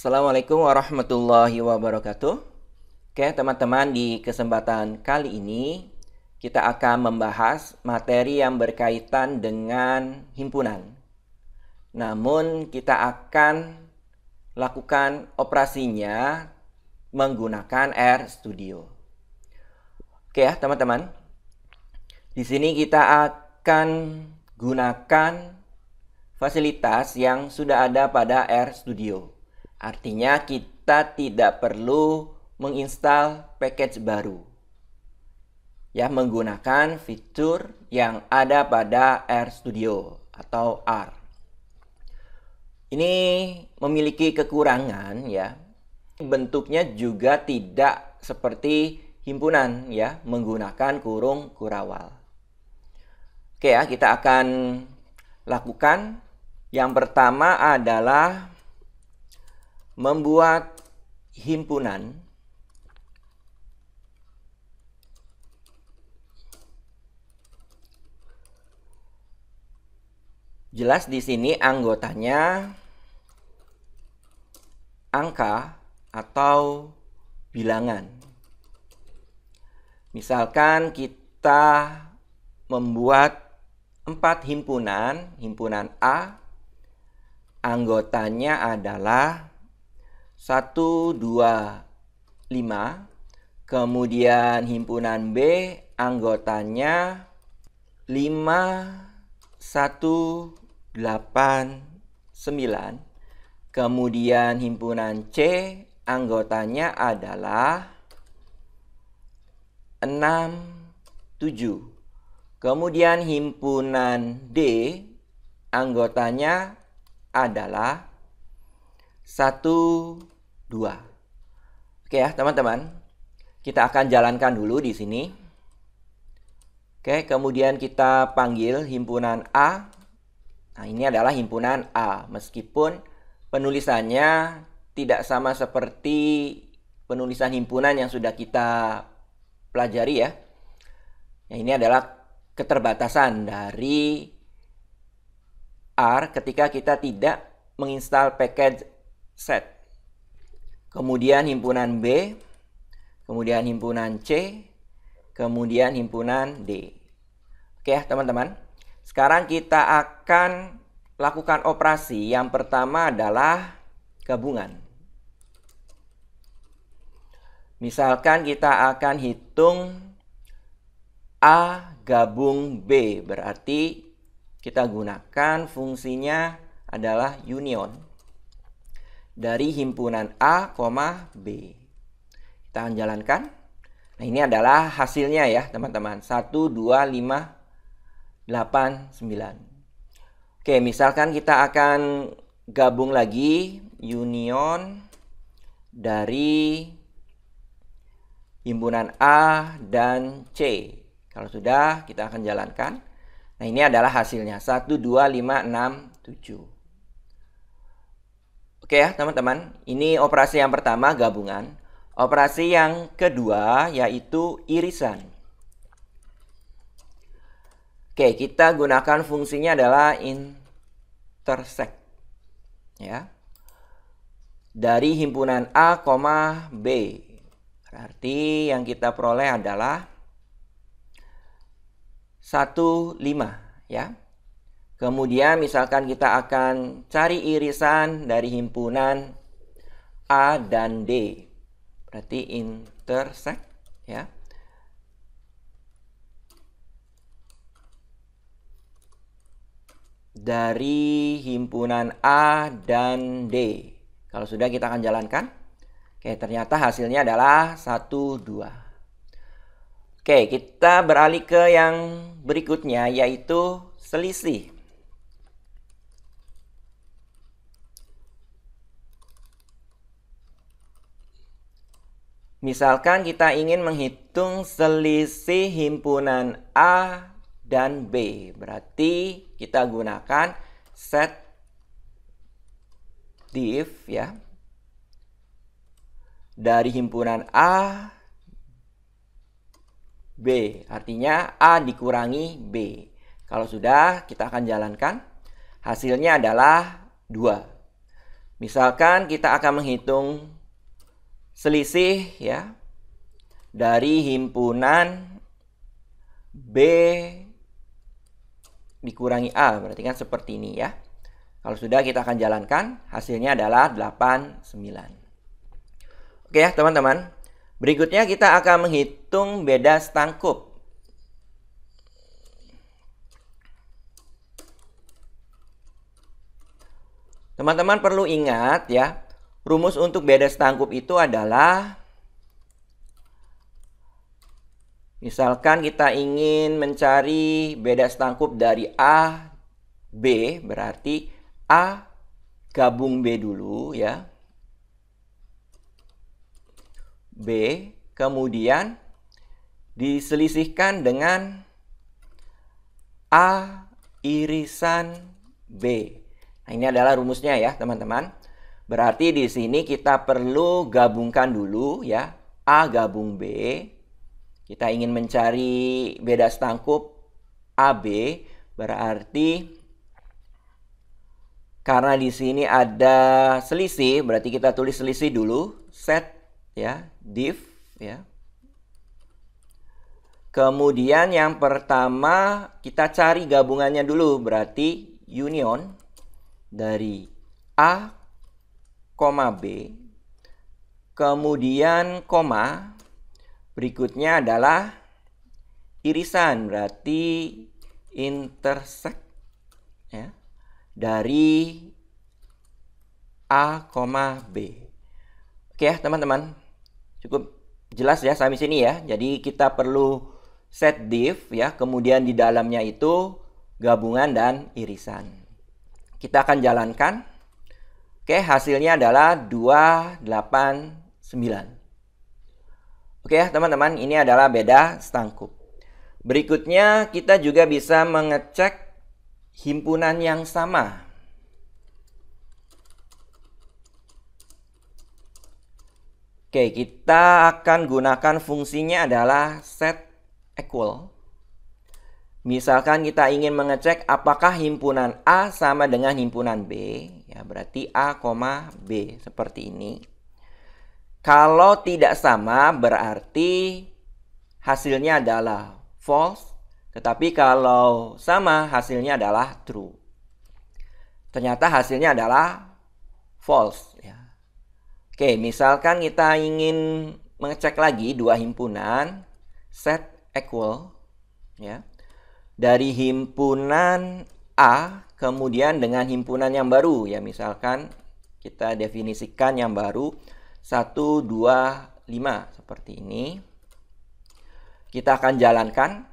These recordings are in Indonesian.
Assalamualaikum warahmatullahi wabarakatuh. Oke, teman-teman, di kesempatan kali ini kita akan membahas materi yang berkaitan dengan himpunan. Namun kita akan lakukan operasinya menggunakan RStudio. Oke ya, teman-teman. Di sini kita akan gunakan fasilitas yang sudah ada pada RStudio. Artinya kita tidak perlu menginstal package baru. Ya, menggunakan fitur yang ada pada RStudio atau R. Ini memiliki kekurangan ya. Bentuknya juga tidak seperti himpunan ya, menggunakan kurung kurawal. Oke ya, kita akan lakukan. Yang pertama adalah membuat himpunan. Jelas di sini anggotanya angka atau bilangan. Misalkan kita membuat 4 himpunan. Himpunan A anggotanya adalah 1, 2, 5. Kemudian himpunan B anggotanya 5, 1, 8, 9. Kemudian himpunan C anggotanya adalah 6, 7. Kemudian himpunan D anggotanya adalah 1, 2. Oke ya, teman-teman. Kita akan jalankan dulu di sini. Oke, kemudian kita panggil himpunan A. Nah, ini adalah himpunan A. Meskipun penulisannya tidak sama seperti penulisan himpunan yang sudah kita pelajari ya. Nah, ini adalah keterbatasan dari R ketika kita tidak menginstal package set. Kemudian himpunan B, kemudian himpunan C, kemudian himpunan D. Oke ya, teman-teman. Sekarang kita akan lakukan operasi. Yang pertama adalah gabungan. Misalkan kita akan hitung A gabung B, berarti kita gunakan fungsinya adalah union dari himpunan A, B. Kita akan jalankan. Nah, ini adalah hasilnya ya, teman-teman. 1, 2, 5, 8, 9. Oke, misalkan kita akan gabung lagi union dari himpunan A dan C. Kalau sudah, kita akan jalankan. Nah, ini adalah hasilnya. 1, 2, 5, 6, 7. Oke ya, teman-teman. Ini operasi yang pertama, gabungan. Operasi yang kedua, yaitu irisan. Oke, kita gunakan fungsinya adalah intersect. Ya. Dari himpunan A, B. Berarti yang kita peroleh adalah 1, 5 ya. Kemudian misalkan kita akan cari irisan dari himpunan A dan D. Berarti intersect ya. Dari himpunan A dan D. Kalau sudah, kita akan jalankan. Oke, ternyata hasilnya adalah 1, 2. Oke, kita beralih ke yang berikutnya, yaitu selisih. Misalkan kita ingin menghitung selisih himpunan A dan B. Berarti kita gunakan set diff ya. Dari himpunan A, B, artinya A dikurangi B. Kalau sudah, kita akan jalankan. Hasilnya adalah 2. Misalkan kita akan menghitung selisih ya dari himpunan B dikurangi A, berarti kan seperti ini ya. Kalau sudah, kita akan jalankan, hasilnya adalah 89. Oke ya teman-teman, berikutnya kita akan menghitung beda setangkup. Teman-teman perlu ingat ya, rumus untuk beda setangkup itu adalah, misalkan kita ingin mencari beda setangkup dari A, B, berarti A gabung B dulu ya. B, kemudian diselisihkan dengan A irisan B. Nah, ini adalah rumusnya ya, teman-teman. Berarti di sini kita perlu gabungkan dulu ya, A gabung B. Kita ingin mencari beda setangkup AB, berarti karena di sini ada selisih, berarti kita tulis selisih dulu, set ya, div ya. Kemudian yang pertama kita cari gabungannya dulu, berarti union dari A, B, kemudian koma, berikutnya adalah irisan, berarti intersect ya, dari A, B. Oke ya teman-teman, cukup jelas ya sampai sini ya. Jadi kita perlu set div ya, kemudian di dalamnya itu gabungan dan irisan. Kita akan jalankan. Oke, hasilnya adalah 289. Oke ya teman-teman, ini adalah beda setangkup. Berikutnya kita juga bisa mengecek himpunan yang sama. Oke, kita akan gunakan fungsinya adalah set equal. Misalkan kita ingin mengecek apakah himpunan A sama dengan himpunan B, ya berarti A, B, seperti ini. Kalau tidak sama berarti hasilnya adalah false, tetapi kalau sama hasilnya adalah true. Ternyata hasilnya adalah false ya. Oke, misalkan kita ingin mengecek lagi dua himpunan, set equal ya. Dari himpunan A kemudian dengan himpunan yang baru ya, misalkan kita definisikan yang baru 1, 2, 5 seperti ini. Kita akan jalankan,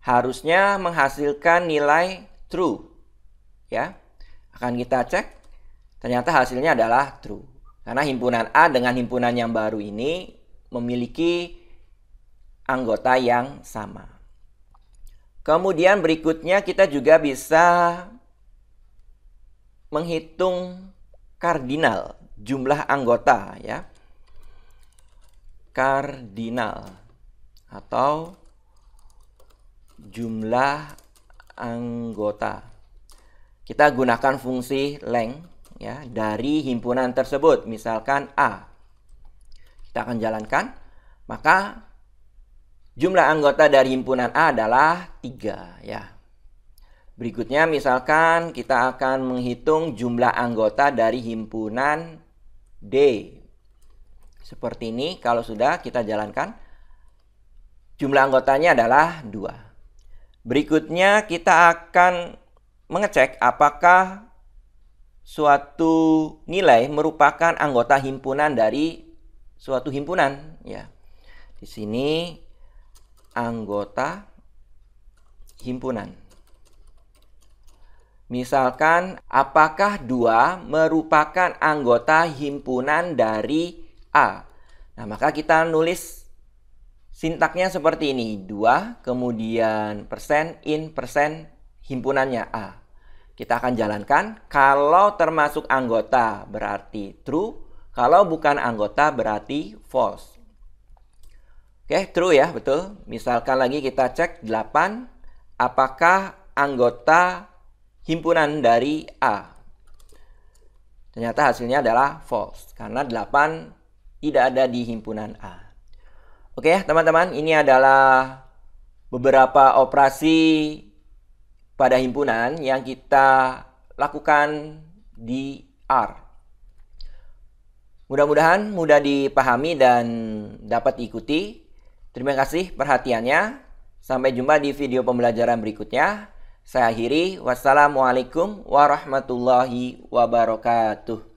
harusnya menghasilkan nilai true ya. Akan kita cek, ternyata hasilnya adalah true. Karena himpunan A dengan himpunan yang baru ini memiliki anggota yang sama. Kemudian berikutnya kita juga bisa menghitung kardinal, jumlah anggota ya. Kardinal atau jumlah anggota. Kita gunakan fungsi length ya dari himpunan tersebut, misalkan A. Kita akan jalankan, maka jumlah anggota dari himpunan A adalah 3 ya. Berikutnya misalkan kita akan menghitung jumlah anggota dari himpunan D. Seperti ini, kalau sudah kita jalankan, jumlah anggotanya adalah 2. Berikutnya kita akan mengecek apakah suatu nilai merupakan anggota himpunan dari suatu himpunan ya. Di sini anggota himpunan. Misalkan apakah 2 merupakan anggota himpunan dari A. Nah, maka kita nulis sintaknya seperti ini. 2 kemudian persen in persen himpunannya A. Kita akan jalankan. Kalau termasuk anggota berarti true. Kalau bukan anggota berarti false. Oke, true ya, betul. Misalkan lagi kita cek 8, apakah anggota himpunan dari A? Ternyata hasilnya adalah false karena 8 tidak ada di himpunan A. Oke ya teman-teman, ini adalah beberapa operasi pada himpunan yang kita lakukan di R. Mudah-mudahan mudah dipahami dan dapat diikuti. Terima kasih perhatiannya. Sampai jumpa di video pembelajaran berikutnya. Saya akhiri. Wassalamualaikum warahmatullahi wabarakatuh.